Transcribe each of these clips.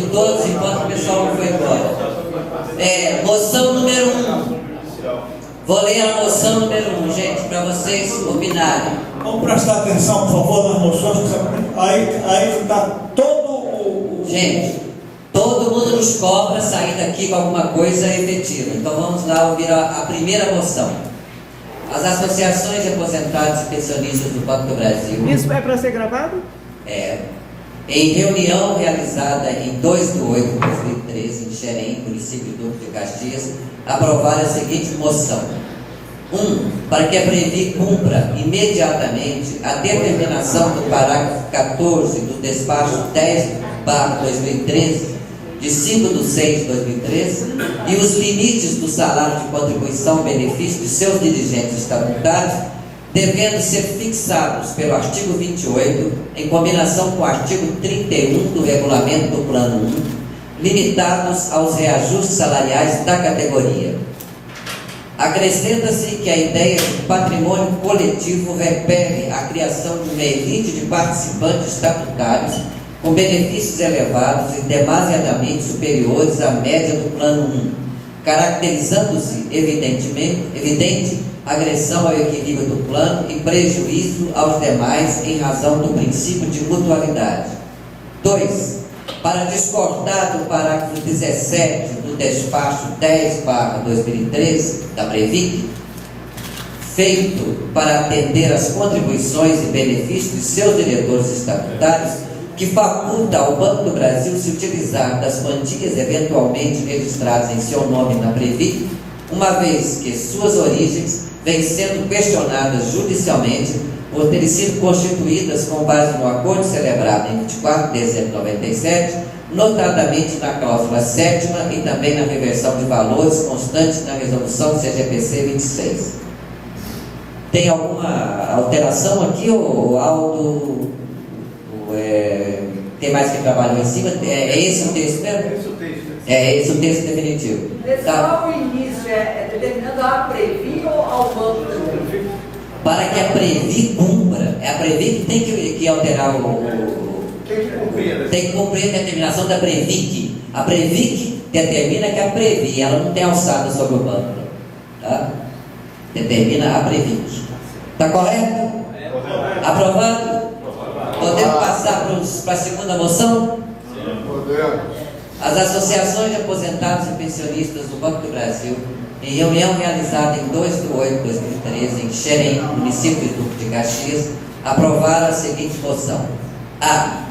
ouvindo todos enquanto o pessoal não foi embora. Moção número 1. Vou ler a moção número 1, gente, para vocês opinarem. Vamos prestar atenção, por favor, nas moções. Aí está todo o... Gente, todo mundo nos cobra sair daqui com alguma coisa efetiva. Então vamos lá ouvir a primeira moção. As associações de aposentados e pensionistas do Banco do Brasil... Isso é para ser gravado? Em reunião realizada em 2 de 8 de 2013, em Xerém, município de Duque de Caxias, aprovaram a seguinte moção. 1. Para que a Previ cumpra imediatamente a determinação do parágrafo 14 do despacho 10/2013, de 5 de 6 de 2013, e os limites do salário de contribuição benefício de seus dirigentes estatutários, devendo ser fixados pelo artigo 28, em combinação com o artigo 31 do regulamento do Plano 1, limitados aos reajustes salariais da categoria. Acrescenta-se que a ideia de patrimônio coletivo repele a criação de uma elite de participantes estatutários com benefícios elevados e demasiadamente superiores à média do Plano 1, caracterizando-se evidente agressão ao equilíbrio do plano e prejuízo aos demais em razão do princípio de mutualidade. 2. Para discordar do parágrafo 17 do despacho 10/2013 da Previc, feito para atender às contribuições e benefícios de seus diretores estatutários, que faculta ao Banco do Brasil se utilizar das quantias eventualmente registradas em seu nome na Previc, uma vez que suas origens vêm sendo questionadas judicialmente por terem sido constituídas com base no acordo celebrado em 24 de dezembro de 97, notadamente na cláusula 7ª e também na reversão de valores constantes na resolução CGPC 26. Tem alguma alteração aqui, o Aldo? Tem mais que trabalhou em cima? É esse o texto mesmo? É esse o texto definitivo. Tá. O início determinando a Previ ou ao Banco do Brasil? Para que a Previ cumpra, é a Previ que tem que alterar tem que cumprir a determinação da Previc. A Previc determina que a Previ, ela não tem alçada sobre o banco, tá? Determina a Previc. Está correto? Aprovado? Podemos passar para a segunda moção? Sim, podemos. As associações de aposentados e pensionistas do Banco do Brasil, em reunião realizada em 2 de 8 de 2013, em Xerém, município de Duque de Caxias, aprovaram a seguinte moção. A.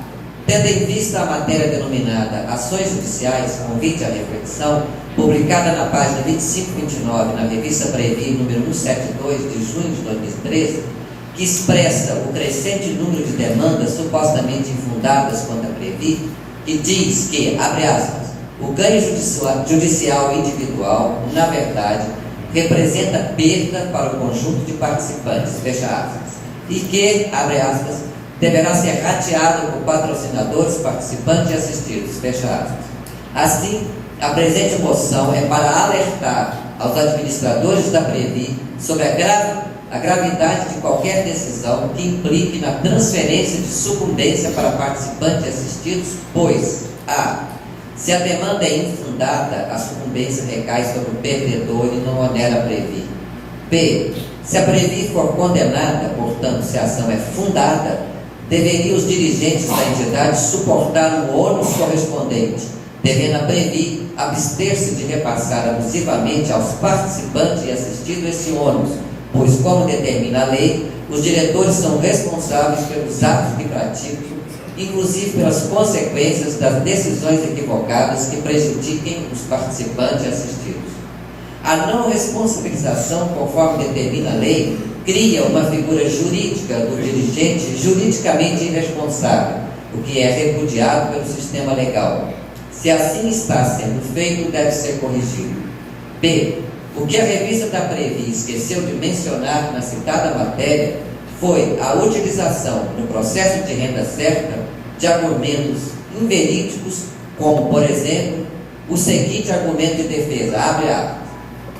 Tendo em vista a matéria denominada Ações Judiciais, convite à reflexão, publicada na página 25 e 29 na revista Previ, número 172, de junho de 2013, que expressa o crescente número de demandas supostamente infundadas contra a Previ, que diz que, abre aspas, o ganho judicial individual, na verdade, representa perda para o conjunto de participantes, fecha aspas, e que, abre aspas, deverá ser rateado por patrocinadores, participantes e assistidos, fecha aspas. Assim, a presente moção é para alertar aos administradores da Previ sobre a gravidade de qualquer decisão que implique na transferência de sucumbência para participantes e assistidos, pois a. Se a demanda é infundada, a sucumbência recai sobre o perdedor e não onera a Previ. B. Se a Previ for condenada, portanto, se a ação é fundada, deveriam os dirigentes da entidade suportar o ônus correspondente, devendo a Previ abster-se de repassar abusivamente aos participantes e assistidos esse ônus, pois, como determina a lei, os diretores são responsáveis pelos atos que praticam, inclusive pelas consequências das decisões equivocadas que prejudiquem os participantes e assistidos. A não responsabilização, conforme determina a lei, cria uma figura jurídica do dirigente juridicamente irresponsável, o que é repudiado pelo sistema legal. Se assim está sendo feito, deve ser corrigido. B. O que a revista da Previ esqueceu de mencionar na citada matéria foi a utilização, no processo de renda certa, de argumentos inverídicos, como, por exemplo, o seguinte argumento de defesa, abre aspas,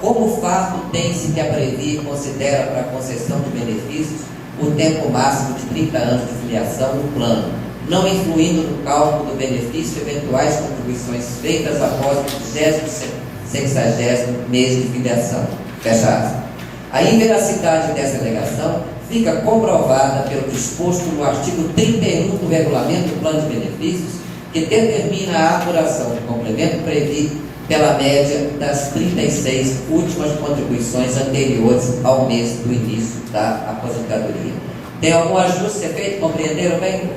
como fato tem-se que a Previ considera para a concessão de benefícios o tempo máximo de 30 anos de filiação no plano, não influindo no cálculo do benefício eventuais contribuições feitas após o 60º mês de filiação. Fecha aspas. A inveracidade dessa alegação fica comprovada pelo disposto no artigo 31 do Regulamento do Plano de Benefícios, que determina a apuração do complemento previsto pela média das 36 últimas contribuições anteriores ao mês do início da aposentadoria. Tem algum ajuste a ser feito? Compreenderam bem?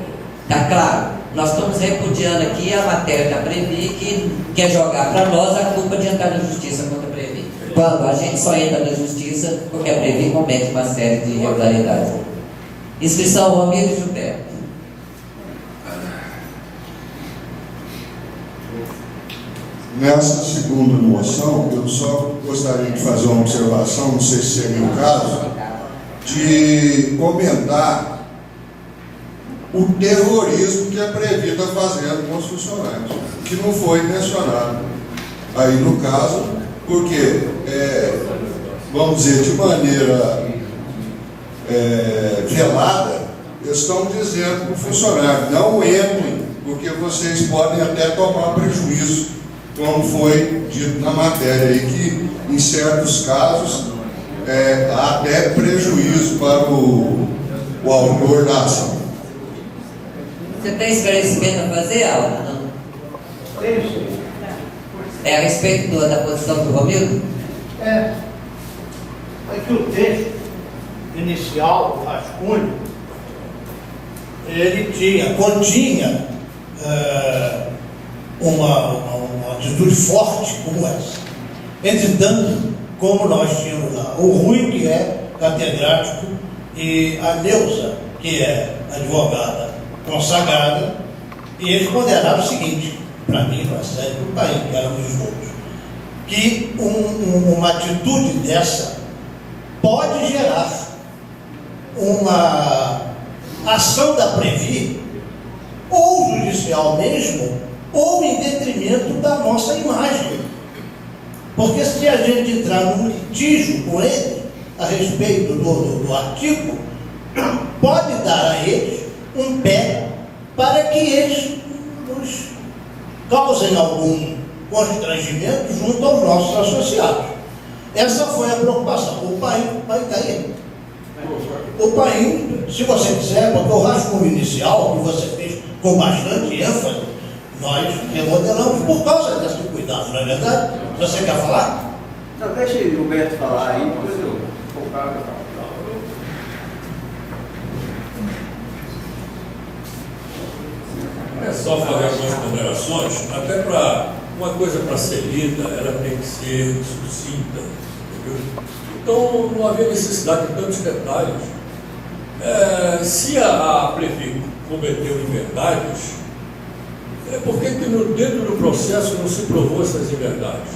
Está claro? Nós estamos repudiando aqui a matéria da Previ, que quer jogar para nós a culpa de entrar na justiça contra a Previ. Quando a gente só entra na justiça porque a Previ comete uma série de irregularidades. Inscrição Romildo e Gilberto. Nessa segunda moção, eu só gostaria de fazer uma observação, não sei se seria o caso, de comentar o terrorismo que a Previ está fazendo com os funcionários, que não foi mencionado aí no caso, porque, vamos dizer, de maneira velada, eles estão dizendo para o funcionário: não entrem, porque vocês podem até tomar prejuízo, como foi dito na matéria aí, que em certos casos há até prejuízo para o autor da ação. Você tem esclarecimento a fazer, Alda? Não? É a respeito da posição do Romildo? É que o texto inicial do rascunho, ele continha uma atitude forte como essa. Entretanto, como nós tínhamos lá o Rui, que é catedrático, e a Neuza, que é advogada consagrada, e eles ponderaram o seguinte, para mim, para a série do país, que éramos os outros, que uma atitude dessa pode gerar uma ação da Previ, ou judicial mesmo, ou em detrimento da nossa imagem. Porque se a gente entrar num litígio com ele a respeito do artigo, pode dar a eles um pé para que eles nos causem algum constrangimento junto aos nossos associados. Essa foi a preocupação. O pai vai cair. O pai, se você quiser, porque o rascunho inicial que você fez com bastante ênfase, nós remodelamos por causa desse cuidado, não é verdade? Você quer falar? Não, deixa o Gilberto falar aí, depois eu focar. É só fazer algumas ponderações, até para uma coisa para ser lida, ela tem que ser sucinta, entendeu? Então não havia necessidade de tantos detalhes. Se a Previ cometeu inverdades, por que dentro do processo não se provou essas inverdades?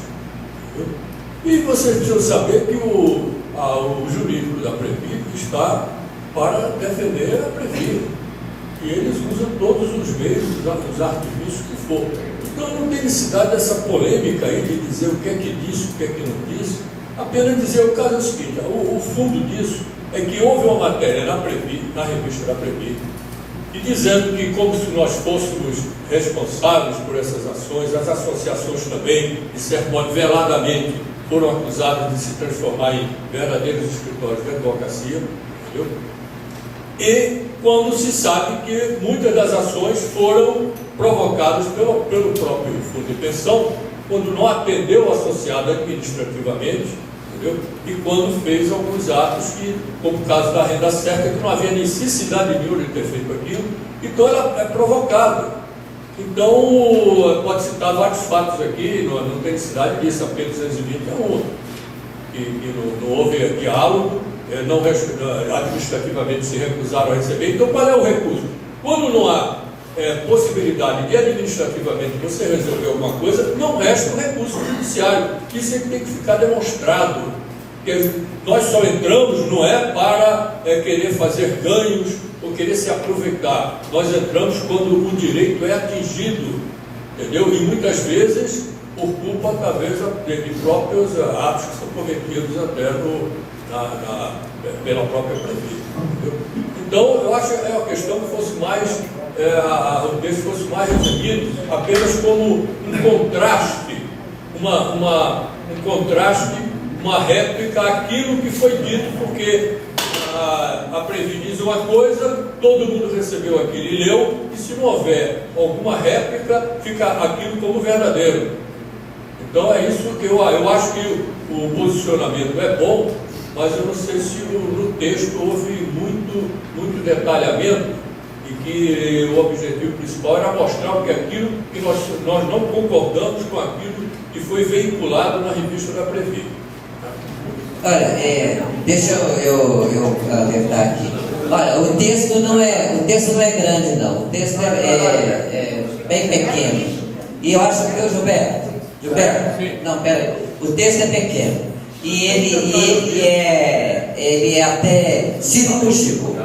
Entendeu? E vocês precisam saber que o jurídico da Previ está para defender a Previ. E eles usam todos os meios, os artifícios que for. Então não tem necessidade dessa polêmica aí de dizer o que é que disse, o que é que não disse. Apenas dizer, o caso é o seguinte, o fundo disso é que houve uma matéria na Previ, na revista da Previ, e dizendo que como se nós fôssemos responsáveis por essas ações, as associações também, de certo modo, veladamente, foram acusadas de se transformar em verdadeiros escritórios de advocacia, entendeu? E quando se sabe que muitas das ações foram provocadas pelo próprio fundo de pensão, quando não atendeu o associado administrativamente, entendeu? E quando fez alguns atos que, como o caso da renda certa, que não havia necessidade nenhuma de ter feito aquilo, então ela é provocada. Então, pode citar vários fatos aqui, não tem necessidade disso, a P220 é um, que não houve diálogo, administrativamente se recusaram a receber. Então, qual é o recurso? Quando não há possibilidade de administrativamente você resolver alguma coisa, não resta um recurso judiciário. Isso é que tem que ficar demonstrado. Que nós só entramos não é para querer fazer ganhos ou querer se aproveitar. Nós entramos quando o direito é atingido, entendeu? E muitas vezes por culpa, talvez, de próprios atos que são cometidos até pela própria Previ. Então, eu acho que é uma questão que fosse mais o texto fosse mais resumido apenas como um contraste, uma réplica àquilo que foi dito, porque a Previ diz uma coisa, todo mundo recebeu aquilo e leu, e se não houver alguma réplica, fica aquilo como verdadeiro. Então é isso que eu acho que o posicionamento é bom, mas eu não sei se no texto houve muito detalhamento, e que o objetivo principal era mostrar que aquilo que nós não concordamos com aquilo que foi veiculado na revista da Previ. Olha, deixa eu alertar aqui. Olha, o texto não é grande, não. O texto é bem pequeno. E eu acho que o Gilberto, não, peraí. O texto é pequeno. E ele é até cirúrgico,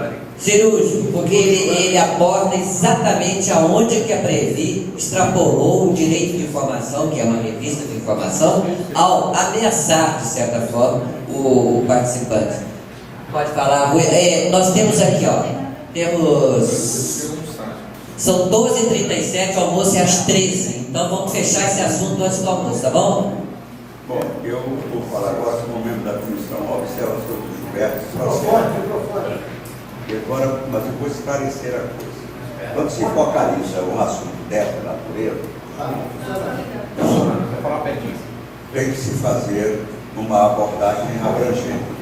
porque ele aborda exatamente aonde que a Previ extrapolou o direito de informação, que é uma revista de informação, ao ameaçar, de certa forma, o participante. Pode falar. Nós temos aqui, são 12h37, o almoço é às 13h, então vamos fechar esse assunto antes do almoço, tá bom? Bom, eu vou falar agora como membro da comissão, observa sobre o Gilberto. Agora, mas eu vou esclarecer a coisa. Quando se focaliza um assunto dessa natureza, tem que se fazer uma abordagem abrangente.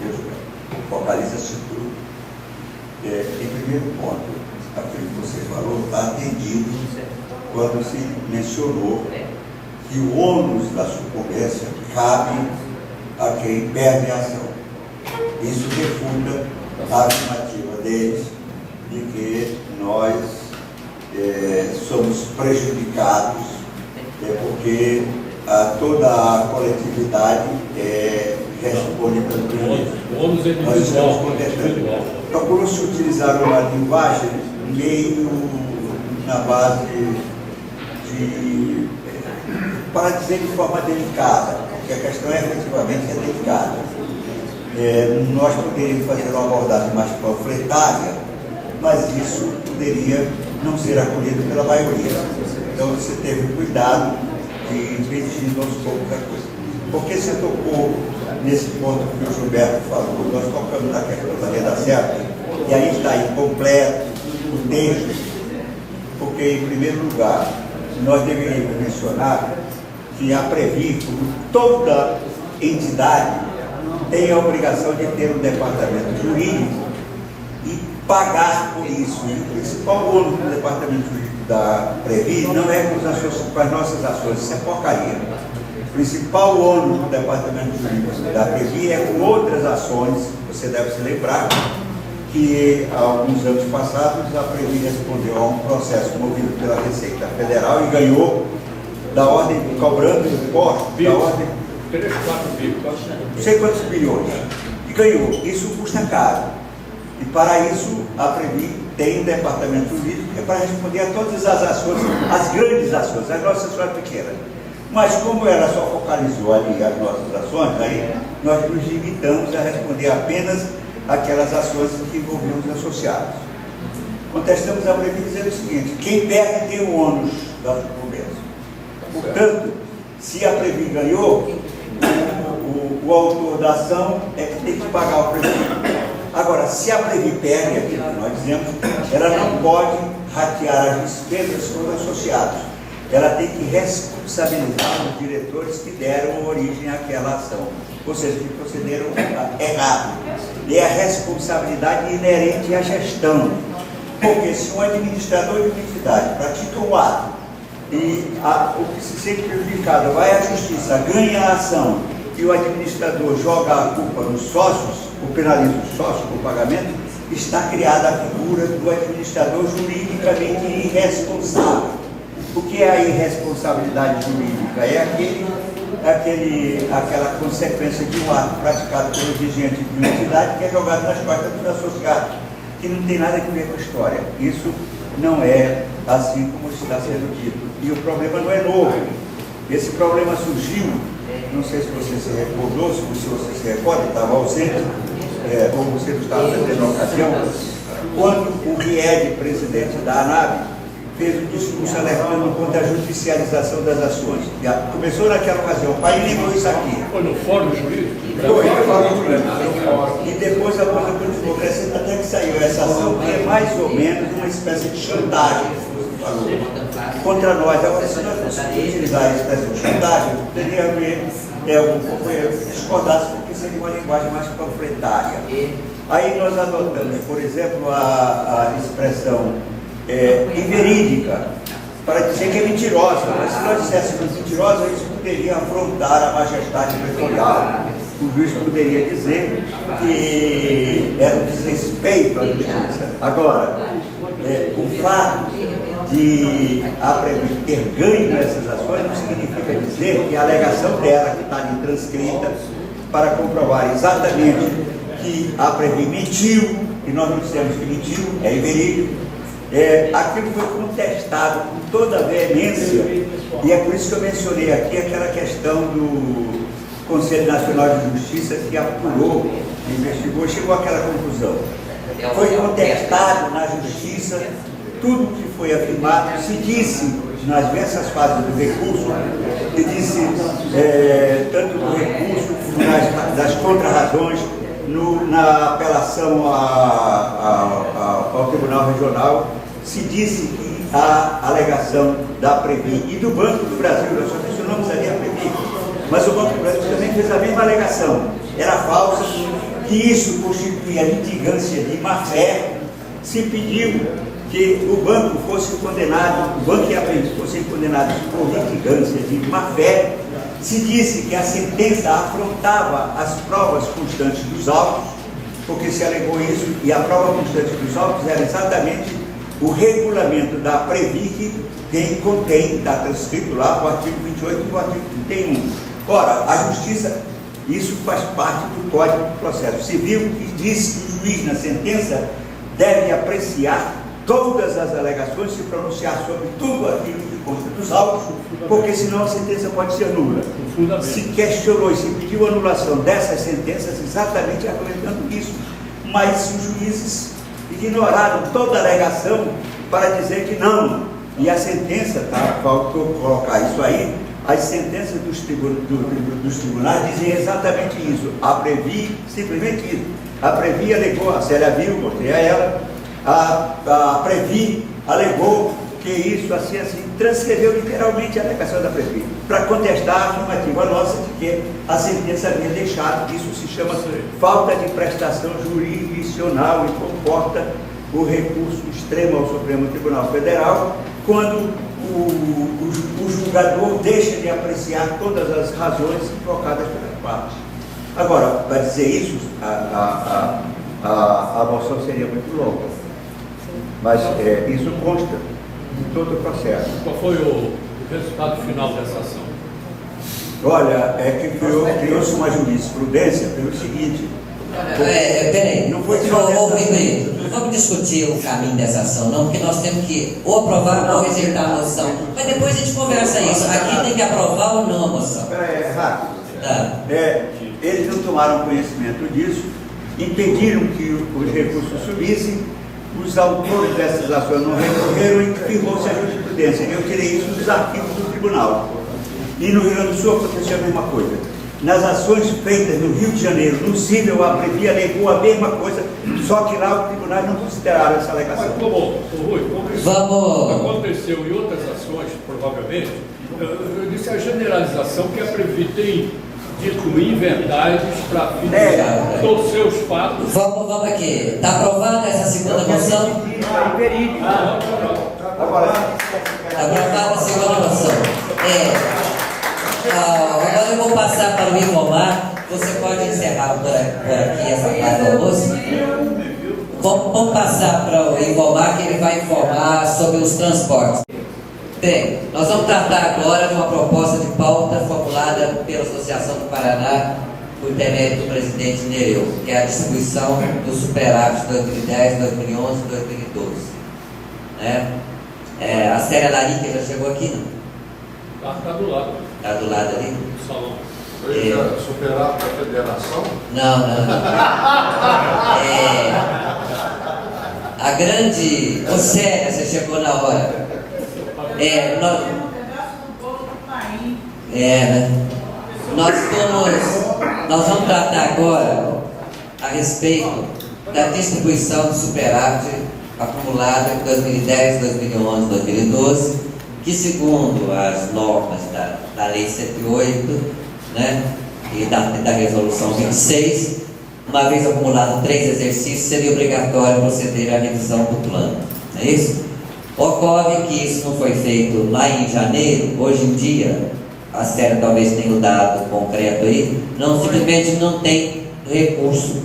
Focaliza-se tudo. Em primeiro ponto, aquilo que você falou está atendido quando se mencionou que o ônus da sucumbência cabe a quem perde a ação. Isso refuta a afirmativa deles de que nós somos prejudicados porque toda a coletividade responde pelo prejuízo. Nós estamos contestando. Procurou-se utilizar uma linguagem meio na base para dizer de forma delicada, porque a questão efetivamente é delicada. Nós poderíamos fazer uma abordagem mais panfletária, mas isso poderia não ser acolhido pela maioria. Então você teve cuidado de redigir aos poucos a coisa. Porque você tocou nesse ponto que o Gilberto falou, nós tocamos na questão da renda certa, e aí está incompleto o texto, porque, em primeiro lugar, nós deveríamos mencionar que a Previ, como toda entidade, tem a obrigação de ter um departamento jurídico e pagar por isso. E o principal ônus do departamento jurídico da Previ não é com as nossas ações, isso é porcaria. O principal ônus do departamento jurídico da Previ é com outras ações. Você deve se lembrar que há alguns anos passados a Previ respondeu a um processo movido pela Receita Federal e ganhou da ordem, cobrando impostos, da ordem 3, 4 bilhões. Não sei quantos bilhões. E ganhou. Isso custa caro. E para isso a Previ tem um departamento jurídico que é para responder a todas as ações, as grandes ações, as nossas ações pequenas. Mas como ela só focalizou ali as nossas ações, aí nós nos limitamos a responder apenas aquelas ações que envolviam os associados. Contestamos a Previ dizendo o seguinte: quem perde tem o ônus da sucumbência. Portanto, se a Previ ganhou, o autor da ação é que tem que pagar o prejuízo. Agora, se a Previ perde, aquilo que nós dizemos, ela não pode ratear as despesas com os associados. Ela tem que responsabilizar os diretores que deram origem àquela ação, ou seja, que procederam errado. E é a responsabilidade inerente à gestão. Porque se um administrador de uma entidade pratica um ato e o que se sente prejudicado vai à justiça, ganha a ação e o administrador joga a culpa nos sócios, ou penaliza os sócios por pagamento, está criada a figura do administrador juridicamente irresponsável. O que é a irresponsabilidade jurídica? É aquela consequência de um ato praticado pelo dirigente de uma entidade que é jogado nas costas dos associados, que não tem nada a ver com a história. Isso não é assim como está sendo dito. E o problema não é novo. Esse problema surgiu, não sei se você se recordou, se você se recorda, estava ausente, ou você não estava presente na ocasião, quando o Ried, presidente da ANAB, fez um discurso alertando contra a judicialização das ações. Começou naquela ocasião, o pai lembrou isso aqui. Foi no fórum jurídico? Foi, e depois a coisa continuou crescendo até que saiu essa ação, que é mais ou menos uma espécie de chantagem contra nós. Agora, se nós conseguirmos utilizar a expressão chantagem, poderia haver um companheiro que discordasse, porque seria uma linguagem mais panfletária. Aí nós adotamos, por exemplo, a expressão inverídica, para dizer que é mentirosa. Mas se nós disséssemos mentirosa, isso poderia afrontar a majestade pretorial. O juiz poderia dizer que era um desrespeito à justiça. Agora, o fato de a Previ ter ganho nessas ações não significa dizer que a alegação dela, que está ali transcrita, para comprovar exatamente que a Previ mentiu, e nós não dissemos que mentiu, é inverídico, aquilo foi contestado com toda a veemência, e é por isso que eu mencionei aqui aquela questão do Conselho Nacional de Justiça que apurou, investigou, chegou àquela conclusão. Foi contestado na Justiça tudo o que foi afirmado, se disse nas diversas fases do recurso, se disse tanto do recurso como das contrarrazões, na apelação ao Tribunal Regional, se disse que a alegação da Previ e do Banco do Brasil, nós só mencionamos ali a Previ, mas o Banco do Brasil também fez a mesma alegação, era falsa, que isso constituía litigância de má-fé. Se pediu que o banco fosse condenado, o banco e a Previ fossem condenados por litigância de má-fé. Se disse que a sentença afrontava as provas constantes dos autos, porque se alegou isso, e a prova constante dos autos era exatamente o regulamento da Previ, que contém, está transcrito lá, o artigo 28 e o artigo 31. Ora, a Justiça, isso faz parte do Código do Processo Civil, que diz que o juiz, na sentença, deve apreciar todas as alegações, se pronunciar sobre tudo aquilo que consta dos autos, porque senão a sentença pode ser nula. Se questionou e se pediu anulação dessas sentenças exatamente argumentando isso, mas os juízes ignoraram toda a alegação para dizer que não. E a sentença, faltou colocar isso aí, as sentenças dos tribunais dizem exatamente isso. A Previ, simplesmente isso. A Previ alegou, a Célia viu, mostrei a ela, a Previ alegou que isso, assim, transcreveu literalmente a alegação da Previ, para contestar a afirmativa nossa de que a sentença havia deixado, isso se chama falta de prestação jurisdicional e comporta o recurso extremo ao Supremo Tribunal Federal, quando o julgador deixa de apreciar todas as razões invocadas pelas partes. Agora, para dizer isso, a moção seria muito longa, mas isso consta de todo o processo. Qual foi o resultado final dessa ação? Olha, que criou-se uma jurisprudência pelo seguinte. Peraí, não foi vamos discutir o caminho dessa ação, não, porque nós temos que ou aprovar ou rejeitar a moção. Mas depois a gente conversa isso. Aqui tem que aprovar ou não a moção. Rápido. Eles não tomaram conhecimento disso, impediram que os recursos subissem, os autores dessas ações não recorreram e firmou-se a jurisprudência. Eu tirei isso dos arquivos do tribunal. E no Rio Grande do Sul aconteceu a mesma coisa. Nas ações feitas no Rio de Janeiro, no Cível, a Previ alegou a mesma coisa, só que lá os tribunais não consideraram essa alegação. Mas como isso aconteceu em outras ações, provavelmente, eu disse a generalização que a Previ tem dito inverdades para fins dos seus fatos. Vamos aqui. Está aprovada essa segunda moção? Aprovada a segunda moção. Agora eu vou passar para o Ivomar. Você pode encerrar por aqui essa parte do almoço. Vamos passar para o Ivomar, que ele vai informar sobre os transportes. Bem, nós vamos tratar agora de uma proposta de pauta formulada pela Associação do Paraná, por intermédio do presidente Nereu, que é a distribuição do superávit 2010, 2011 e 2012. A Célia Larica já chegou aqui, não? Está do lado. Está do lado ali? Do salão. Superávit da federação? Não. A grande... Ô Célia, você chegou na hora. Né? Nós vamos tratar agora a respeito da distribuição do superávit acumulado em 2010, 2011, 2012, que segundo as normas da Lei 108, né, e da Resolução 26, uma vez acumulado 3 exercícios, seria obrigatório proceder à revisão do plano. Não é isso? Ocorre que isso não foi feito lá em janeiro. Hoje em dia, a série talvez tenha um dado concreto aí, simplesmente não tem recurso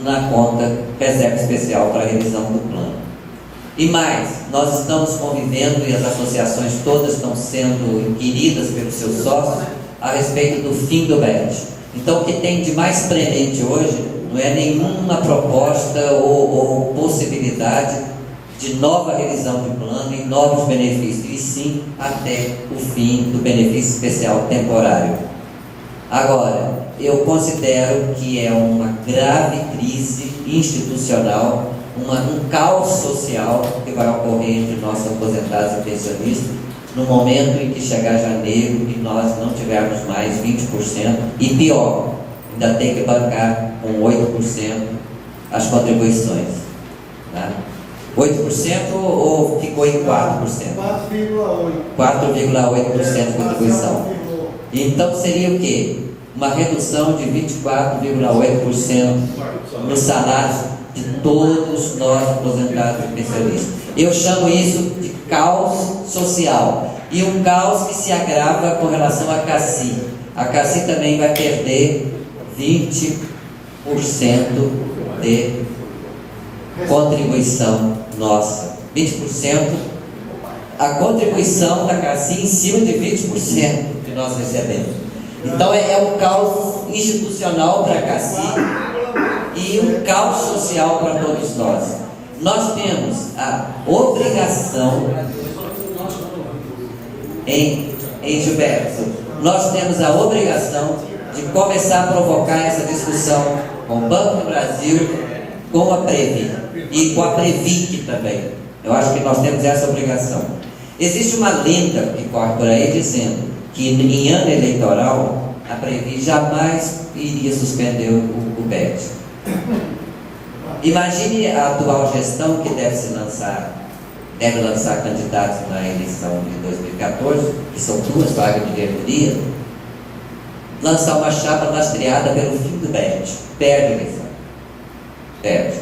na conta reserva especial para a revisão do plano. E mais, nós estamos convivendo, e as associações todas estão sendo inquiridas pelos seus sócios a respeito do fim do BET. Então, o que tem de mais premente hoje não é nenhuma proposta ou possibilidade de nova revisão de plano e novos benefícios, e sim até o fim do benefício especial temporário. Agora, eu considero que é uma grave crise institucional, um caos social que vai ocorrer entre nossos aposentados e pensionistas no momento em que chegar janeiro e nós não tivermos mais 20%, e pior, ainda tem que bancar com 8% as contribuições. Tá? 8% ou ficou em 4%? 4,8% de contribuição. Então seria o quê? Uma redução de 24,8% nos salários de todos nós aposentados e pensionistas. Eu chamo isso de caos social. E um caos que se agrava com relação à CACI. A CACI também vai perder 20% de contribuição nossa. 20% a contribuição da CACI em cima de 20% que nós recebemos. Então é um caos institucional para a CACI e um caos social para todos nós. Nós temos a obrigação, Gilberto, nós temos a obrigação de começar a provocar essa discussão com o Banco do Brasil, com a Previ e com a Previc também. Eu acho que nós temos essa obrigação. Existe uma lenda que corre por aí dizendo que em ano eleitoral a Previ jamais iria suspender o BET. Imagine a atual gestão que deve lançar candidatos na eleição de 2014, que são 2 vagas de diretoria, lançar uma chapa lastreada pelo fim do BET. Perde a eleição. Perde.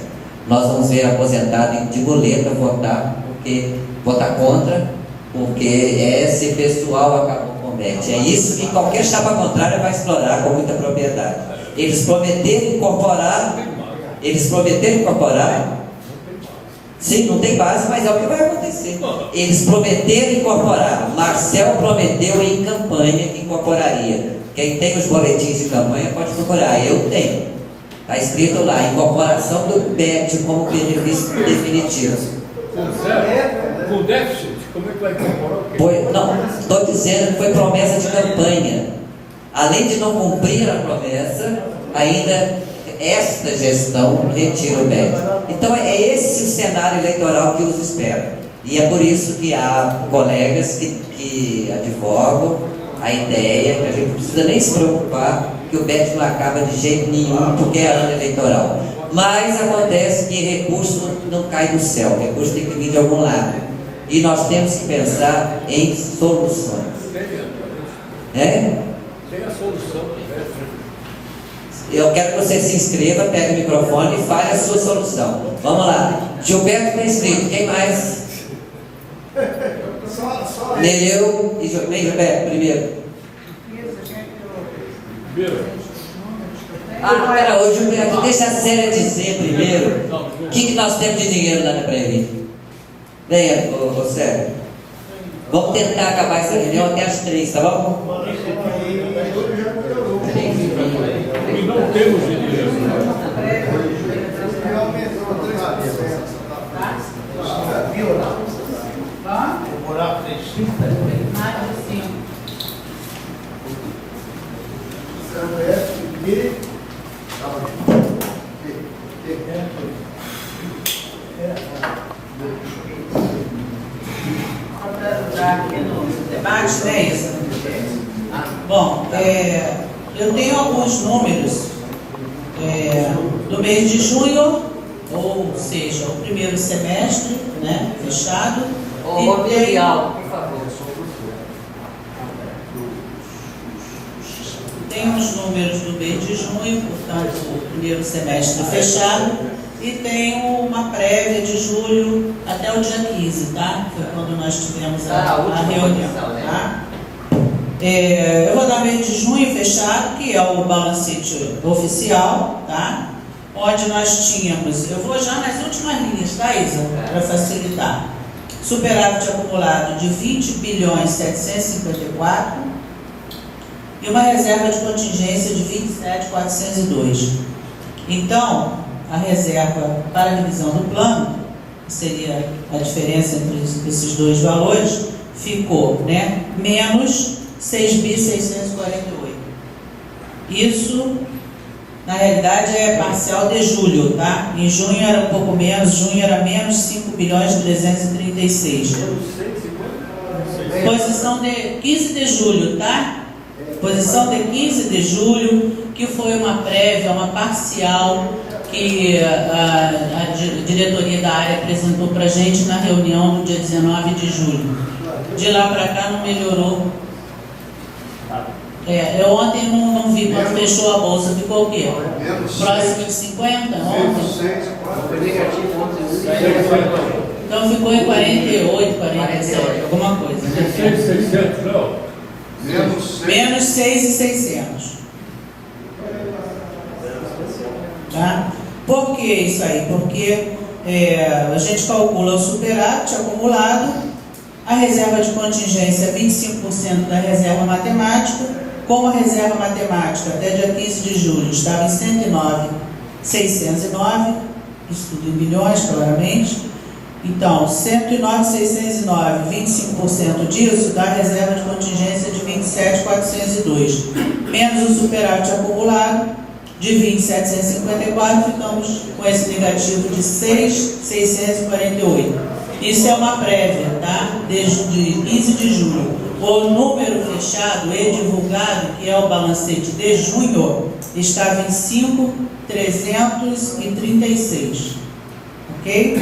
Nós vamos ver aposentado de boleta votar contra, porque esse pessoal acabou com o BET. É isso que qualquer chapa contrária vai explorar com muita propriedade. Eles prometeram incorporar. Sim, não tem base, mas é o que vai acontecer. Eles prometeram incorporar. Marcel prometeu em campanha que incorporaria. Quem tem os boletins de campanha pode procurar. Eu tenho. Está escrito lá, incorporação do BET como benefício definitivo. Com déficit? Como é que vai incorporar o quê? Não, estou dizendo que foi promessa de campanha. Além de não cumprir a promessa, ainda esta gestão retira o BET. Então é esse o cenário eleitoral que os espera. E é por isso que há colegas que advogam a ideia que a gente não precisa nem se preocupar que o BET não acaba de jeito nenhum porque é ano eleitoral. Mas acontece que recurso não cai do céu, recurso tem que vir de algum lado. E nós temos que pensar em soluções. Tem a solução. Eu quero que você se inscreva, pegue o microfone e fale a sua solução. Vamos lá. Gilberto está inscrito. Quem mais? Nereu e Gilberto primeiro. Pera, ô Gilberto, deixa a Célia dizer primeiro o que nós temos de dinheiro lá na Previ. Venha, ô Célia. Vamos tentar acabar essa reunião até as 3, tá bom? E não temos dinheiro. Qualquer lugar que Bom, eu tenho alguns números do mês de junho, ou seja, o primeiro semestre, né, fechado. Ô, Miriam, por favor. Tem os números do mês de junho, portanto, o primeiro semestre fechado, e tem uma prévia de julho até o dia 15, tá? Foi quando nós tivemos a reunião, tá? Eu vou dar mês de junho fechado, que é o balancete oficial, tá? Onde nós tínhamos, eu vou já nas últimas linhas, tá, Isa? Para facilitar. Superávit acumulado de 20.754 e uma reserva de contingência de 27.402. Então, a reserva para a revisão do plano, que seria a diferença entre esses dois valores, ficou, né, menos 6.648. Isso, na realidade, é parcial de julho, tá? Em junho era um pouco menos, junho era menos 5.336. Posição de 15 de julho, tá? Posição de 15 de julho, que foi uma prévia, uma parcial, que a diretoria da área apresentou para a gente na reunião no dia 19 de julho. De lá para cá não melhorou. Eu ontem não vi quando fechou a bolsa, ficou o quê? Próximo de 50? Ontem? Foi negativo ontem. Então ficou em 48, 47, alguma coisa. Né? 6.600, não? Menos 6.600. Tá? Por que isso aí? Porque a gente calcula o superávit acumulado, a reserva de contingência 25% da reserva matemática. Como a reserva matemática até dia 15 de julho estava em 109.609, isso tudo em milhões, claramente. Então, 109.609, 25% disso dá a reserva de contingência de 27.402, menos o superávit acumulado de 20.754, ficamos com esse negativo de 6.648. Isso é uma prévia, tá? Desde 15 de julho. O número fechado e divulgado, que é o balancete de junho, estava em 5.336. Ok?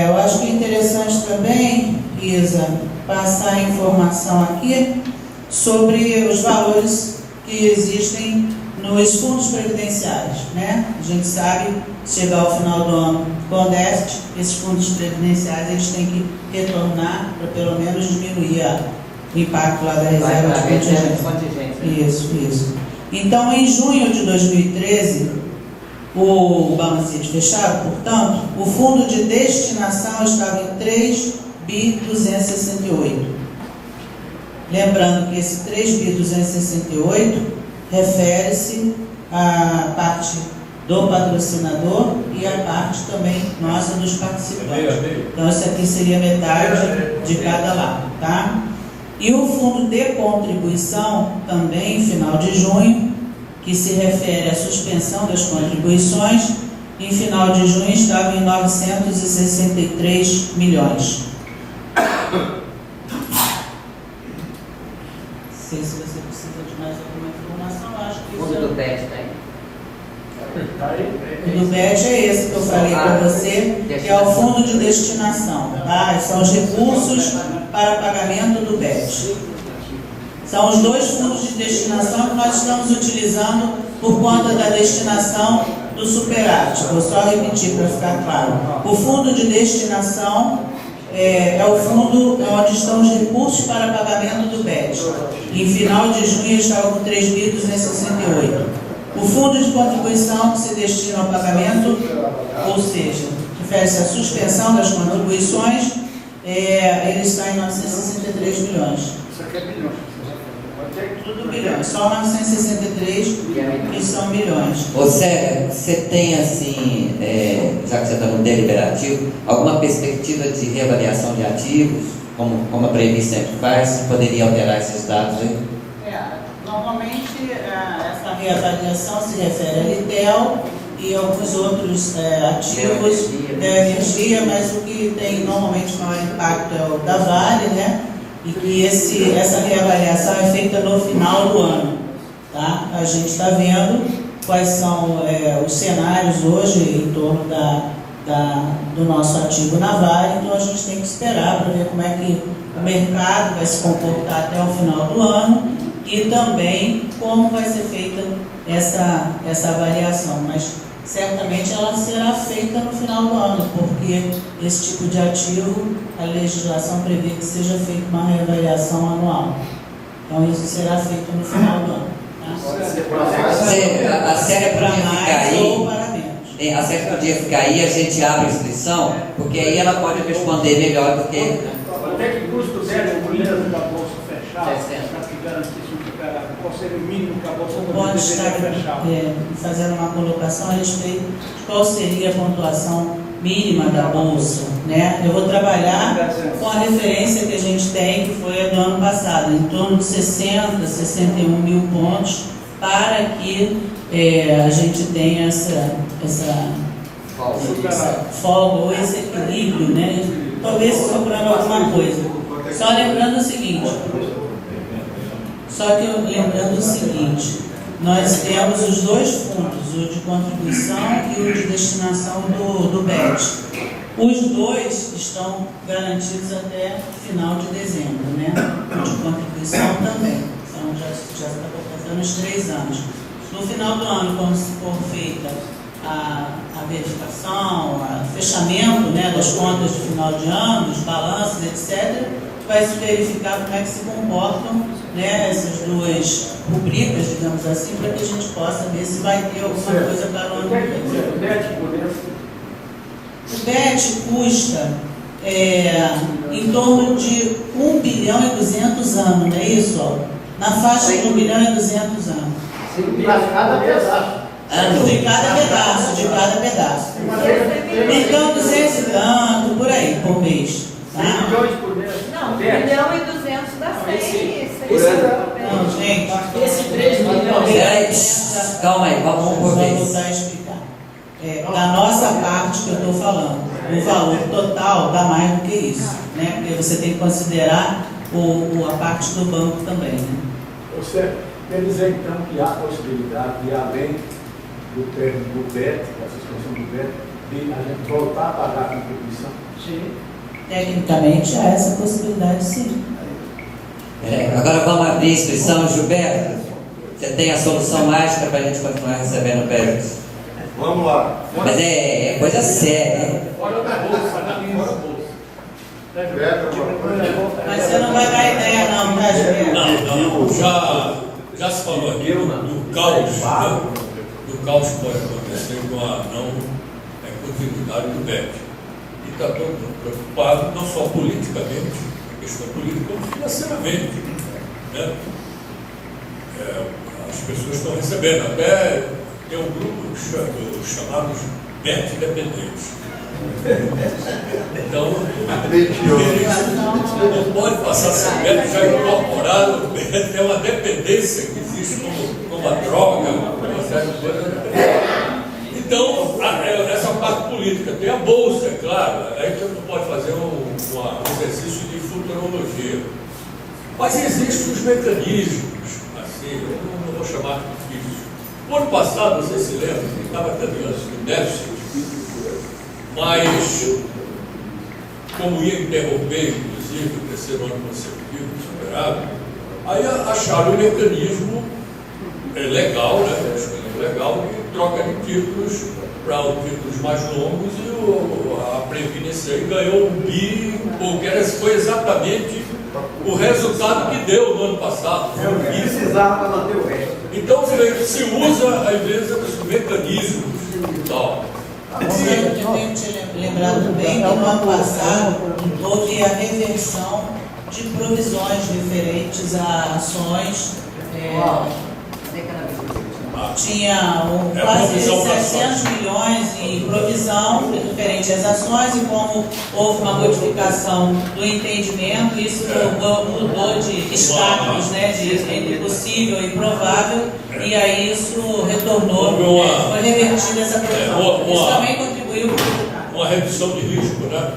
Eu acho que é interessante também, Isa, passar a informação aqui sobre os valores que existem nos fundos previdenciários, né? A gente sabe, chegar ao final do ano com déficit, esses fundos previdenciários eles têm que retornar para pelo menos diminuir o impacto lá da reserva de contingência. Isso. Então, em junho de 2013, o balancete fechado, portanto, o fundo de destinação estava em 3.268. Lembrando que esse 3.268 refere-se à parte do patrocinador e à parte também nossa dos participantes. Então, isso aqui seria metade de cada lado, tá? E o fundo de contribuição, também, final de junho, que se refere à suspensão das contribuições, em final de junho estava em 963 milhões. Não sei se você precisa de mais alguma informação, acho que isso O do BET tem. O do BET é esse que eu falei para você, que é o fundo de destinação, tá? São os recursos para pagamento do BET. São os dois fundos de destinação que nós estamos utilizando por conta da destinação do superávit. Vou só repetir para ficar claro. O fundo de destinação é o fundo onde estão os recursos para pagamento do BET. Em final de junho estava com 3.268. O fundo de contribuição que se destina ao pagamento, ou seja, refere-se à suspensão das contribuições, ele está em 963 milhões. Isso aqui é bilhões. Tudo bilhões, só 963 que são milhões. Ô Célia, você tem assim, já que você está no deliberativo, alguma perspectiva de reavaliação de ativos, como a Previ sempre faz, poderia alterar esses dados aí? Normalmente essa reavaliação se refere a Litel e alguns outros ativos da energia, mas o que tem normalmente maior impacto é o da Vale, né? e que essa reavaliação é feita no final do ano. Tá? A gente está vendo quais são os cenários hoje em torno do nosso ativo na Vale, então a gente tem que esperar para ver como é que o mercado vai se comportar até o final do ano e também como vai ser feita essa avaliação. Mas certamente ela será feita no final do ano, porque esse tipo de ativo, a legislação prevê que seja feita uma reavaliação anual. Então isso será feito no final do ano. A série podia ficar aí. A série podia ficar aí, a gente abre a inscrição, porque aí ela pode responder melhor do que. Até que custo zero, o Minas da Bolsa fechada, para que garantisse qual seria o mínimo que a Bolsa pode estar fazendo uma colocação a respeito de qual seria a pontuação mínima da Bolsa, né? Eu vou trabalhar com a referência que a gente tem, que foi a do ano passado, em torno de 60, 61 mil pontos, para que a gente tenha essa folga ou esse equilíbrio, né? Talvez sobrando alguma coisa. Só lembrando o seguinte, nós temos os dois fundos, o de contribuição e o de destinação do BET. Os dois estão garantidos até final de dezembro, né? O de contribuição também. Então já está completando os 3 anos. No final do ano, quando se for feita a verificação, o fechamento, né, das contas de final de ano, dos balanços, etc., vai se verificar como é que se comportam, né, essas duas rubricas, digamos assim, para que a gente possa ver se vai ter alguma coisa para o ano que vem. O BET custa em torno de 1 bilhão e 200 anos, não é isso? Ó? Na faixa de 1 bilhão e 200 anos. De cada pedaço. De cada pedaço. Então, 200 e tanto, por aí, por mês. Tá? 100 milhões por mês. Não, 1 bilhão e 200 dá 100. Não, gente, esse 3 milhões. Calma aí, vamos por vez. vez. Vou voltar a explicar. Da nossa parte que eu estou falando, o valor total dá mais do que isso, né? Porque você tem que considerar a parte do banco também, né? Você quer dizer então que há possibilidade de, além do termo do BET, da suspensão do BET, de a gente voltar a pagar a contribuição? Sim. Tecnicamente há essa possibilidade, sim. Agora vamos abrir a inscrição, Gilberto. Você tem a solução mágica para a gente continuar recebendo BET? Vamos lá. Mas é coisa séria. Fora da bolsa, fora da bolsa. Mas você não vai dar ideia não, tá, Gilberto? Não. Já se falou aqui do caos, né? Do caos que pode acontecer com a não continuidade do BET. E está todo mundo preocupado, não só politicamente, a questão política, como financeiramente. Né? As pessoas estão recebendo, até tem um grupo dos chamados BET dependentes. Então, eles não pode passar a ser BET já incorporado. O BET é uma dependência que existe como a droga, uma série de coisas. Então, essa parte política tem a bolsa, é claro. Aí a gente não pode fazer um exercício de futurologia. Mas existem os mecanismos, assim, eu não vou chamar de difícil. No ano passado, você se lembra, que estava caminhando no déficit, mas como ia interromper, inclusive, o terceiro ano consecutivo superado, aí acharam um mecanismo legal, né? Legal, de troca de títulos para os títulos mais longos, e a Previdência ganhou um bi, porque foi exatamente o resultado que deu no ano passado. Precisava manter o resto. Então se usa, às vezes, os mecanismos e tal. Eu tenho te lembrado também que no ano passado houve a reversão de provisões referentes a ações. Tinha quase 700 milhões em provisão referente às ações, e como houve uma modificação do entendimento, isso mudou de status, né, de possível e provável, e aí isso retornou, foi revertida essa provisão. Isso também contribuiu uma redução de risco, né?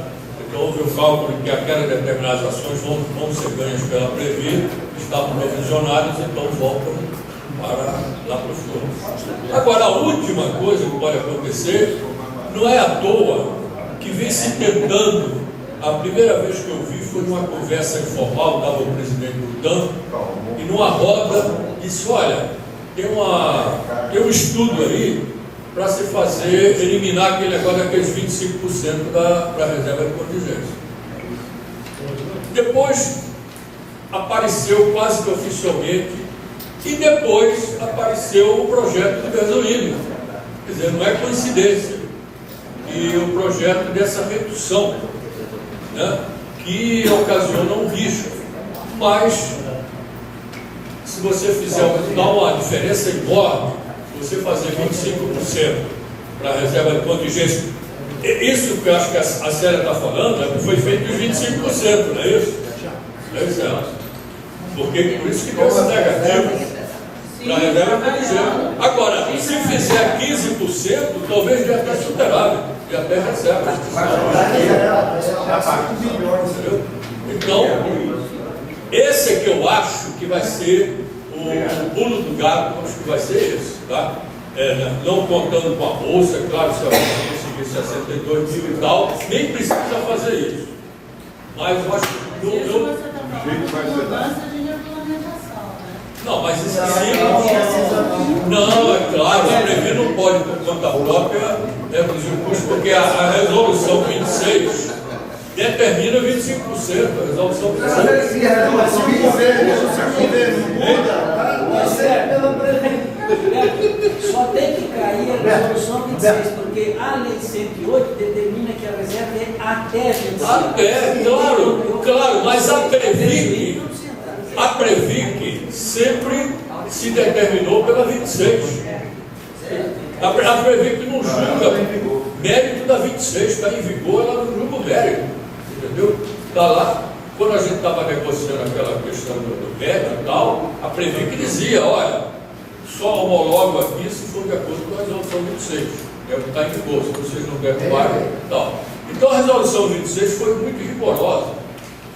Então houve o cálculo de que aquelas determinadas ações vão ser ganhas pela Previ, estavam provisionadas, então voltam para lá para o fundo. Agora, a última coisa que pode acontecer, não é à toa que vem se tentando, a primeira vez que eu vi foi numa conversa informal, estava o presidente do TAM, e numa roda disse, olha, tem um estudo aí para se fazer, eliminar aquele negócio daqueles 25% da reserva de contingência. Depois apareceu quase que oficialmente, e depois apareceu o projeto de gasolina. Quer dizer, não é coincidência. E o projeto dessa redução, né, que ocasiona um risco. Mas, se você fizer dar uma diferença enorme, você fazer 25% para a reserva de contingência, isso que eu acho que a Célia está falando, né, foi feito os 25%, não é isso? É isso. Porque por isso que deu esse negativo para a reserva de contingência. Agora, se fizer 15%, talvez dê até superávit, e até reserva. Então, esse é que eu acho que vai ser o pulo do gato, acho que vai ser esse, tá? Não contando com a bolsa, claro, se alguém conseguir 62 mil e tal, nem precisa fazer isso. Mas eu acho que não, mas isso não, é claro, a Previ não pode, por conta própria, reduzir o custo, porque a resolução 26 determina 25%, a resolução 26. Mas se a resolução 26 só tem que cair a resolução 26, porque a lei 108 determina que a reserva é até 25%. Até, claro, mas a Previc sempre se determinou pela 26. A Previc não julga mérito da 26, está em vigor, ela não julga o mérito, entendeu? Está lá, quando a gente estava negociando aquela questão do mérito e tal, a Previc dizia, olha, só homologo aqui se for de acordo com a resolução 26, é o que está em vigor, se vocês não derrubarem e tal. Então a resolução 26 foi muito rigorosa.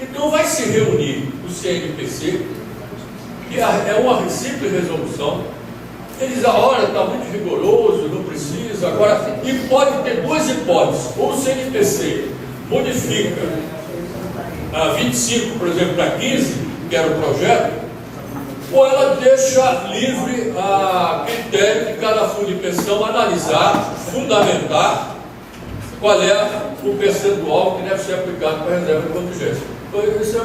Então vai se reunir o CNPC, que é uma simples resolução. Eles dizem, olha, está muito rigoroso, não precisa. Agora, e pode ter duas hipóteses. Ou o CNPC modifica a 25, por exemplo, para 15, que era o projeto, ou ela deixa livre a critério de cada fundo de pensão analisar, fundamentar qual é o percentual que deve ser aplicado para a reserva de contingência. Então, essa a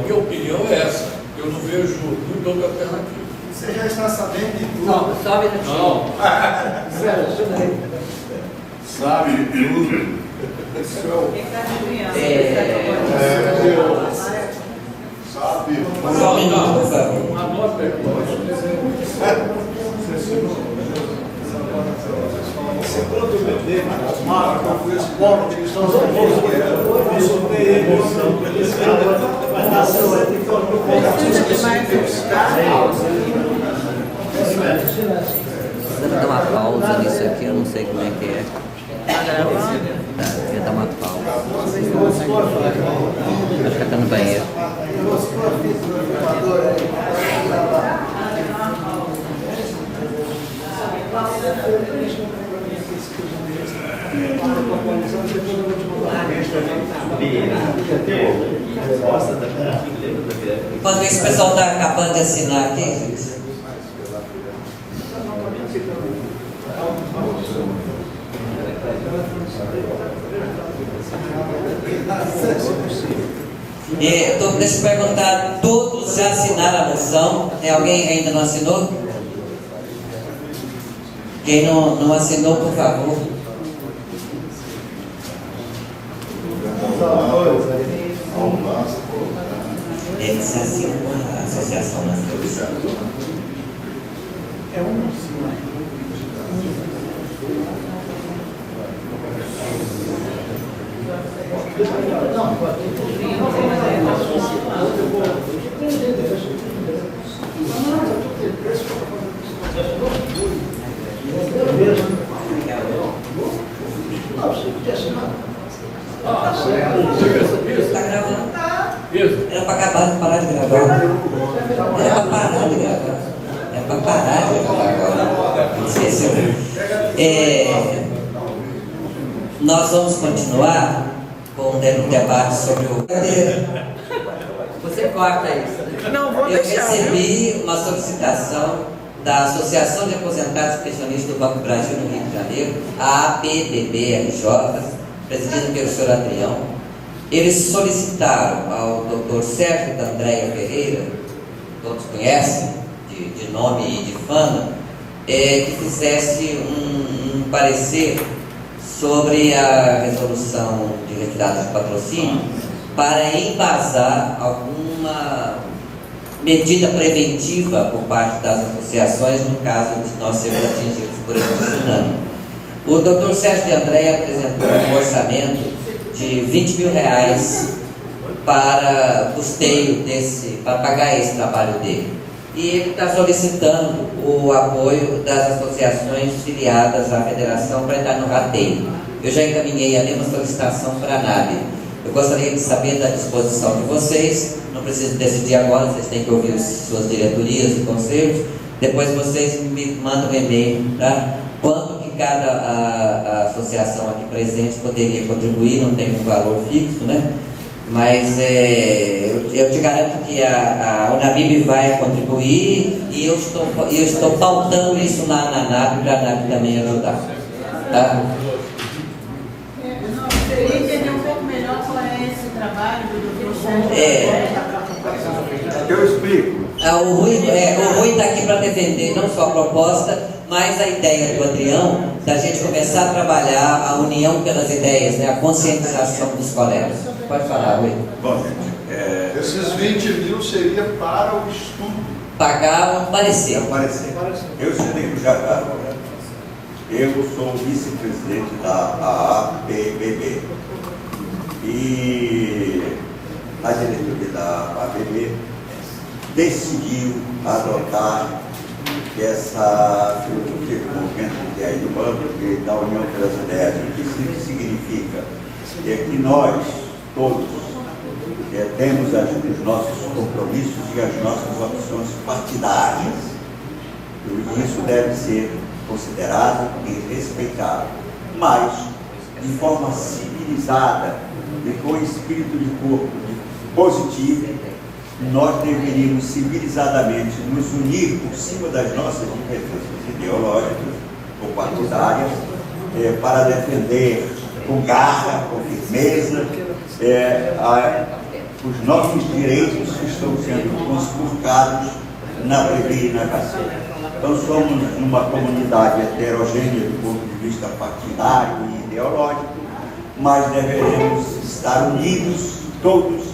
minha opinião é essa. Eu não vejo muita outra alternativa. Você já está sabendo de tudo. Não, sabe de tudo. Não. Sabe de tudo. Quem está adivinhando? Sabe. Só um minuto, por favor. Uma nota Segundo o bebê, os povos que estão eu soltei ele, vai dar Vou dar uma pausa nisso aqui, eu não sei como é que é. Tá gravando? Tá, eu dar uma pausa. Acho que tá no banheiro. Enquanto isso, o pessoal está acabando de assinar aqui. Deixa eu perguntar, todos já assinaram a moção? Tem alguém que ainda não assinou? Quem não assinou, por favor. Deve ser assim a Associação Nacional. É um parar de gravar. Era para parar de gravar. Era para parar de gravar agora. Esqueceu. Nós vamos continuar com um debate sobre o... Você corta isso. Não vou Eu deixar. recebi uma solicitação da Associação de Aposentados e Pensionistas do Banco do Brasil no Rio de Janeiro, a APBBRJ, presidida pelo senhor Adrião. Eles solicitaram ao Dr. Sérgio da Andréia Ferreira, todos conhecem, de nome e de fama, que fizesse um parecer sobre a resolução de retirada de patrocínio para embasar alguma medida preventiva por parte das associações no caso de nós sermos atingidos por esse tsunami. O Dr. Sérgio de Andréia apresentou um orçamento de R$20 mil para custeio para pagar esse trabalho dele. E ele está solicitando o apoio das associações filiadas à federação para entrar no rateio. Eu já encaminhei ali uma solicitação para a NAB. Eu gostaria de saber da disposição de vocês, não preciso decidir agora, vocês têm que ouvir suas diretorias e conselhos, depois vocês me mandam um e-mail, tá? Quanto que cada associação aqui presente poderia contribuir, não tem um valor fixo, né? Mas eu te garanto que a UNABIB vai contribuir e eu estou pautando isso na ANAB para a ANAB também ajudar, tá? Queria entender um pouco melhor qual é esse trabalho do Dr. Sérgio. Eu explico. O Rui está aqui para defender não só a proposta, mas a ideia do Adrião da gente começar a trabalhar a união pelas ideias, né, a conscientização dos colegas. Pode falar, Rui. Bom, gente, Esses 20 mil seria para o estudo. Pagar um parecer. eu explico já, cara. Eu sou vice-presidente da APBB e a diretoria da APBB decidiu adotar essa filosofia do movimento que é do banco e da União pelas Ideias. O que isso significa que nós todos temos os nossos compromissos e as nossas opções partidárias. E isso deve ser considerado e respeitado, mas de forma civilizada e com espírito de corpo positivo, nós deveríamos civilizadamente nos unir por cima das nossas diferenças ideológicas ou partidárias para defender com garra, com firmeza os nossos direitos que estão sendo conspurcados na Previ e na Cacete. Então somos uma comunidade heterogênea do ponto de vista partidário e ideológico, mas deveremos estar unidos todos,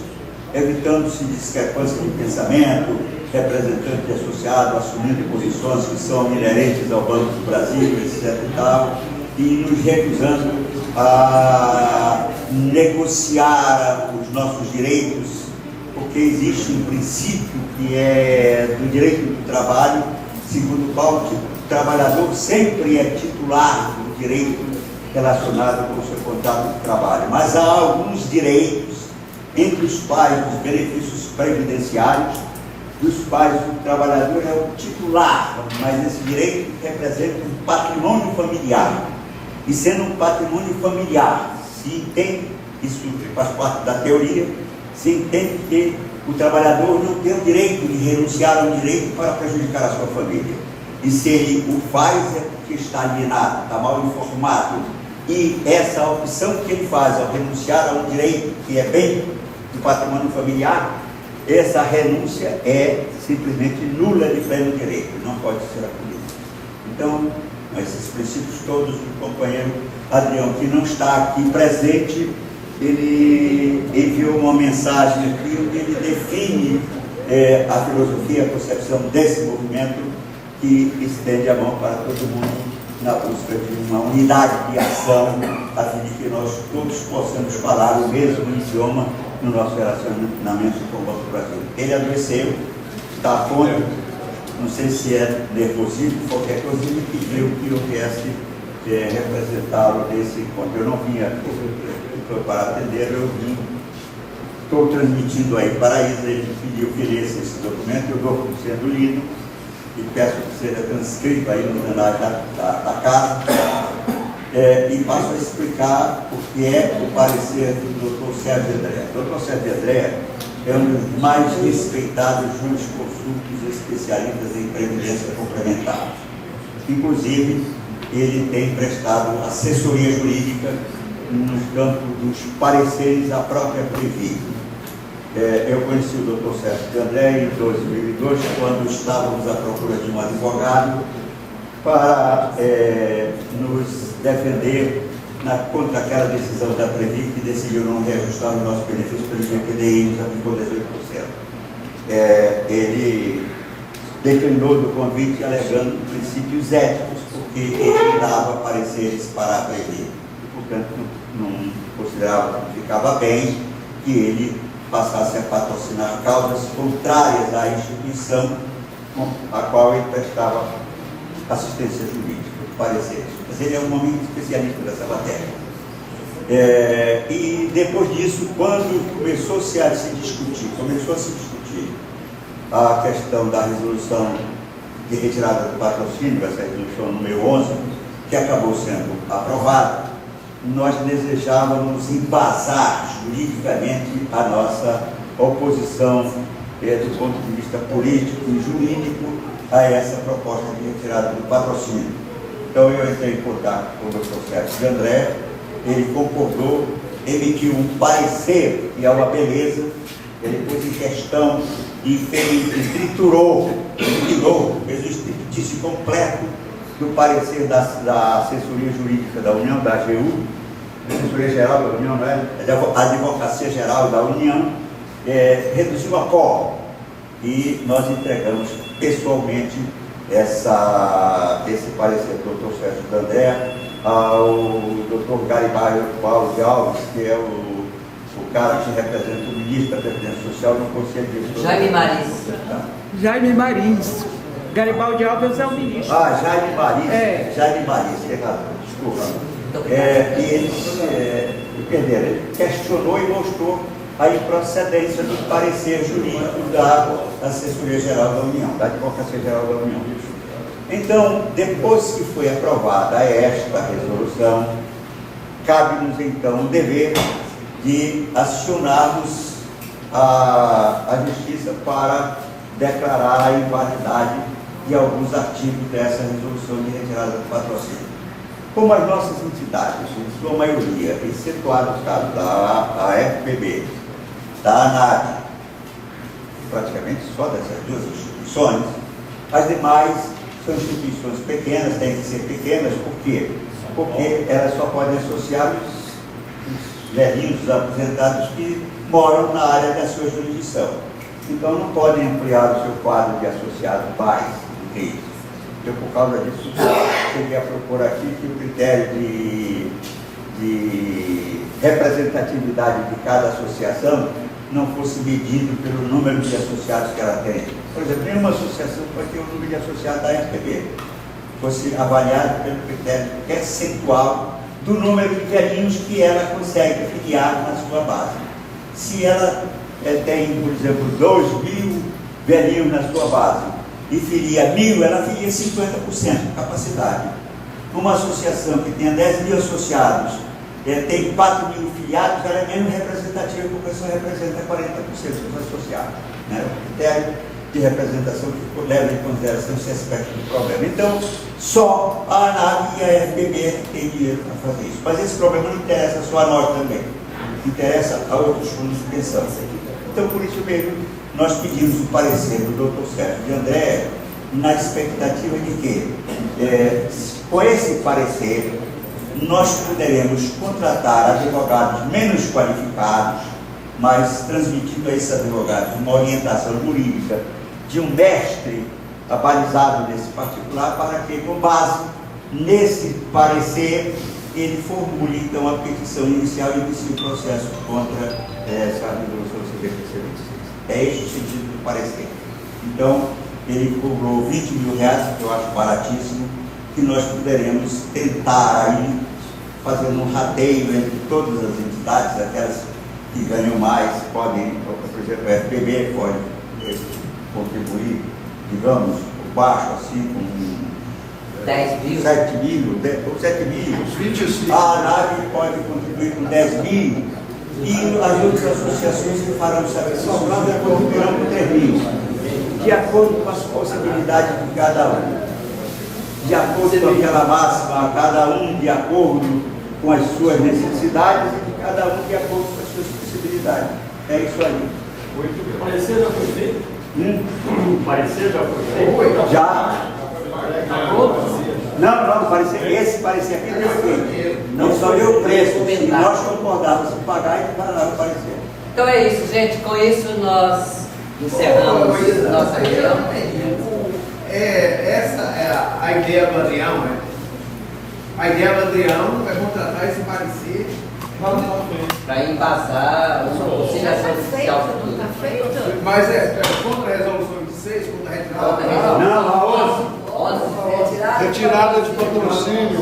evitando-se discrepância de pensamento, representante de associado assumindo posições que são inerentes ao Banco do Brasil, etc. e tal, e nos recusando a negociar os nossos direitos, porque existe um princípio que é do direito do trabalho, segundo o qual o trabalhador sempre é titular do direito relacionado com o seu contrato de trabalho. Mas há alguns direitos, entre os quais os benefícios previdenciários, dos quais o trabalhador é o titular, mas esse direito representa um patrimônio familiar. E sendo um patrimônio familiar, se entende, isso faz parte da teoria, se entende que o trabalhador não tem o direito de renunciar a um direito para prejudicar a sua família. E se ele o faz é porque está alienado, está mal informado. E essa opção que ele faz ao renunciar a um direito que é bem do patrimônio familiar, essa renúncia é simplesmente nula de pleno direito, não pode ser acolhida. Então, esses princípios todos do companheiro Adrião, que não está aqui presente, ele enviou uma mensagem aqui onde ele define a filosofia, a concepção desse movimento que estende a mão para todo mundo na busca de uma unidade de ação, a fim de que nós todos possamos falar o mesmo idioma no nosso relacionamento com o Banco do Brasil. Ele adoeceu, está a ponto, não sei se é nervosismo, qualquer coisa, ele pediu que eu viesse representá-lo nesse encontro. Eu não vim aqui para atender, eu vim estou transmitindo aí para a Isa, ele pediu que lesse esse documento, eu dou por sendo lido e peço que seja transcrito aí no plenário da casa, e passo a explicar o que é o parecer do Dr. Sérgio André. O Dr. Sérgio André é um dos mais respeitados jurisconsultos especialistas em previdência complementar. Inclusive, ele tem prestado assessoria jurídica nos campos dos pareceres à própria Previ. Eu conheci o Dr. Sérgio André em 2002, quando estávamos à procura de um advogado para nos defender contra aquela decisão da Previ que decidiu não reajustar o nosso benefício pelo IPDI, nos aplicou 18%. Ele declinou do convite alegando princípios éticos, porque ele dava pareceres para a Previ. Portanto, não considerava que ficava bem que ele passasse a patrocinar causas contrárias à instituição a qual ele prestava assistência jurídica, pareceres. Mas ele é um homem especialista nessa matéria. E depois disso, quando começou-se a se discutir a questão da resolução de retirada do patrocínio, essa resolução número 11, que acabou sendo aprovada, nós desejávamos embasar juridicamente a nossa oposição do ponto de vista político e jurídico a essa proposta de retirada do patrocínio. Então eu entrei em contato com o Dr. Sérgio André, ele concordou, emitiu um parecer, que é uma beleza, ele pôs em questão e triturou, fez o striptease completo do parecer da assessoria jurídica da União, da AGU, Assessoria Geral da União, não é? A Advocacia Geral da União, reduziu a pó e nós entregamos pessoalmente esse parecer do Dr. Sérgio André ao Dr. Garibaldi de Alves, que é o cara que representa o ministro da Previdência Social no Conselho de Gestão. Jaime Marins. Jaime Marins. Garibaldi Alves é o ministro. Jaime Marins. Jaime Marins, tem razão, desculpa. E ele questionou e mostrou a improcedência do parecer jurídico da Assessoria Geral da União, da Advocacia Geral da União. Então, depois que foi aprovada esta resolução, cabe-nos então o dever de acionarmos a Justiça para declarar a invalidade de alguns artigos dessa resolução de retirada do patrocínio. Como as nossas entidades, em sua maioria, excetuado o caso da FPB, da ANAB, praticamente só dessas duas instituições, as demais são instituições pequenas, têm que ser pequenas, por quê? Porque elas só podem associar os velhinhos, os aposentados que moram na área da sua jurisdição. Então não podem ampliar o seu quadro de associados mais do que isso. Eu, por causa disso, cheguei a propor aqui que o critério de representatividade de cada associação não fosse medido pelo número de associados que ela tem. Por exemplo, nenhuma associação pode ter o número de associados da FPB. Fosse avaliado pelo critério percentual do número de velhinhos que ela consegue filiar na sua base. Se ela tem, por exemplo, 2.000 velhinhos na sua base e filia 1.000, ela filia 50% de capacidade. Uma associação que tenha 10.000 associados, tem 4.000 filiados, ela é menos representativa porque só representa 40% dos associados. Né? O critério de representação que leva em consideração esse aspecto do problema. Então, só a ANAB e a FPB têm dinheiro para fazer isso. Mas esse problema não interessa só a nós também, interessa a outros fundos de pensão. Então, por isso mesmo, nós pedimos o parecer do Dr. Sérgio de André na expectativa de que, com esse parecer, nós poderemos contratar advogados menos qualificados, mas transmitindo a esses advogados uma orientação jurídica de um mestre abalizado nesse particular, para que, com base nesse parecer, ele formule então a petição inicial e inicie o processo contra essa resolução CBT-26. É esse o sentido do parecer. Então, ele cobrou R$20.000, que eu acho baratíssimo, que nós poderemos tentar aí, fazendo um rateio entre todas as entidades, aquelas que ganham mais podem, por exemplo, o FPB pode contribuir, digamos, baixo assim, com 10 mil. 7 mil, 7 mil. 25. A ANAB pode contribuir com 10 mil. E as outras associações que farão sacrifício contribuirão com 3 mil. De acordo com as possibilidades de cada um. De acordo com aquela máxima, cada um de acordo com as suas necessidades e de cada um de acordo com as suas possibilidades. É isso aí. O parecer já foi feito? O parecer já foi feito? Já. Não, esse parecer aqui não foi feito. Não só deu o preço. Se nós concordarmos em pagar, ele vai lá no parecer. Então é isso, gente. Com isso nós encerramos nossa reunião. Essa é a ideia do Adriano, né? A ideia do Adriano é contratar esse parecer para embasar uma conciliação social futura. Mas contra a resolução 26, contra a retirada. Não, a 11. Retirada de patrocínio.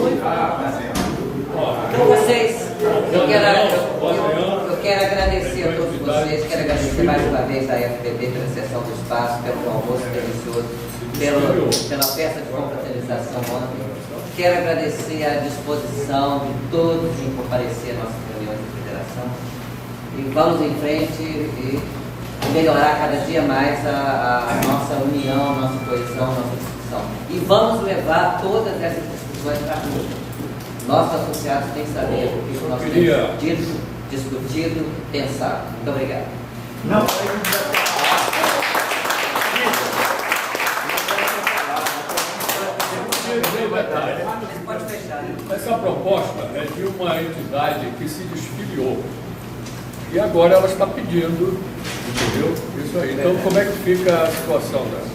Então vocês, eu quero agradecer a todos vocês, quero agradecer mais uma vez a FPB pela sessão do espaço, pelo almoço delicioso, pela festa de confraternização ontem. Quero agradecer a disposição de todos em comparecer à nossa reunião de federação. E vamos em frente e melhorar cada dia mais a nossa união, a nossa coesão, a nossa discussão. E vamos levar todas essas discussões para a rua. Nossos associados têm que saber o que nós temos discutido, pensado. Muito obrigado. Não. Pode fechar. Essa proposta é de uma entidade que se desfiliou. E agora ela está pedindo, entendeu? Isso aí. Então, como é que fica a situação dela?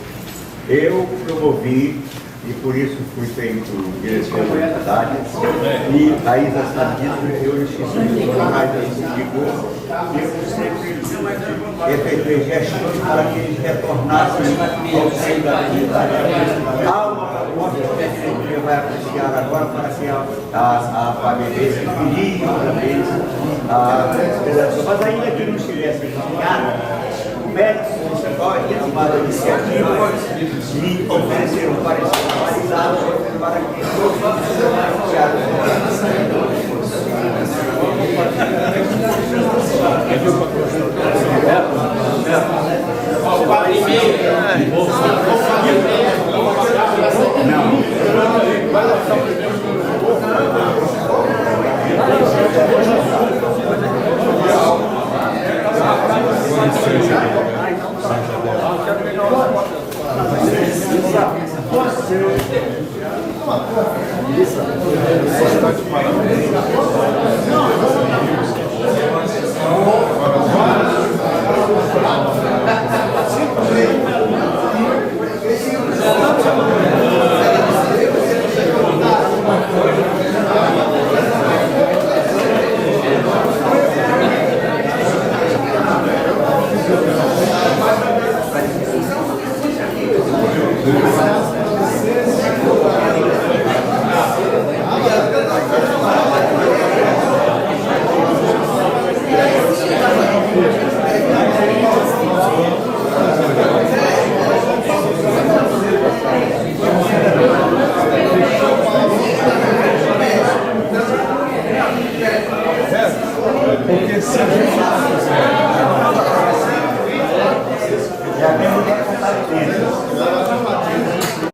Eu promovi, e por isso fui feito diretor da entidade, e a Isa sabe disso, eu esqueci mais eu sempre efetuei gestos para que eles retornassem ao seio da entidade. Há uma proposta que você vai apreciar agora para que a FABB se filie também a federação. Mas ainda que não estivesse filiado, o médico municipal ia tomar a iniciativa de oferecer um parecer atualizado para que todos os associados Porque se a gente